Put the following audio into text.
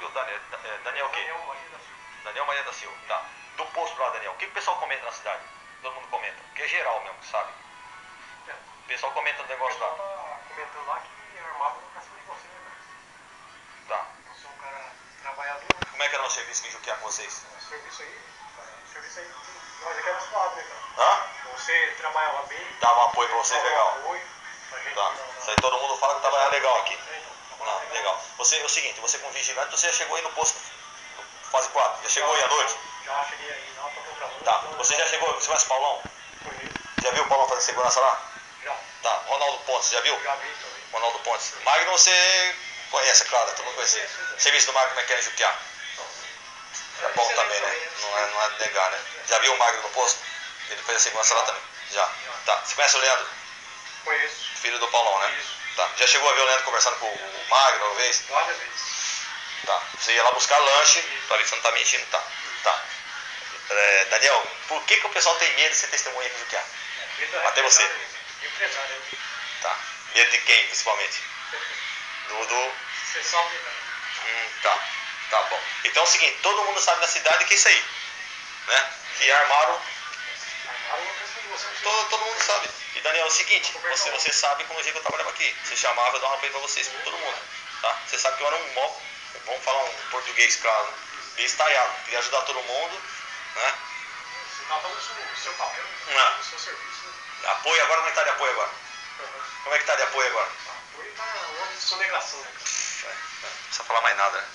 Silva, Daniel o quê? Daniel Maria da Silva. Daniel Maria da Silva, tá. Do posto lá, Daniel, o que o pessoal comenta na cidade? Todo mundo comenta, porque é geral mesmo, sabe? O pessoal comenta no negócio lá. O pessoal tá comentando lá que armava pra cima de você, né, cara? Tá. Você é um cara trabalhador. Como é que era o serviço que Juquiá com vocês? O serviço aí, nós aqui é nosso lado, né, cara? Hã? Você trabalhava bem. Dava um apoio pra vocês, dava legal. apoio pra gente. Tá. Isso aí todo mundo fala que trabalhava legal aqui. Então, Não, legal. Você, é o seguinte, você como vigilante, você já chegou aí no posto fase 4? Já chegou aí à noite? Já cheguei aí na alta contramão. Tá. Você já chegou, você conhece o Paulão? Conheço. Já viu o Paulão fazer segurança lá? Já. Tá. Ronaldo Pontes, já viu? Já vi também. Ronaldo Pontes. Magno você conhece, é claro, todo mundo conhece. Serviço do Magno como é que é em Juquiá? É bom também, né? Não é de negar, né? Já viu o Magno no posto? Ele fez a segurança lá também? Já. Tá. Você conhece o Leandro? Conheço. Filho do Paulão, né? Isso. Tá. Já chegou a ver o Leandro conversando com o Magno uma vez? Várias vezes. Tá. Você ia lá buscar lanche, pra ver se você não tá mentindo, tá? Tá. Daniel, por que o pessoal tem medo de ser testemunha aqui do Juquiá? Até você. Empresário. Tá. Medo de quem, principalmente? Você sabe, né? Tá. Tá bom. Então é o seguinte, todo mundo sabe na cidade que é isso aí, né? Que armaram. Armaram uma pessoa de você. Todo mundo sabe. E Daniel, é o seguinte, você sabe como eu trabalhava aqui. Você chamava, eu dava um apoio pra vocês, pra todo mundo. Tá? Você sabe que eu era um mó, vamos falar um português claro, estaiado, queria ajudar todo mundo, né? Você estava no seu papel, no seu serviço. Né? Apoio agora, como é que tá de apoio agora? Como é que tá de apoio agora? Apoio tá uma sonegação, né? Não precisa falar mais nada, né?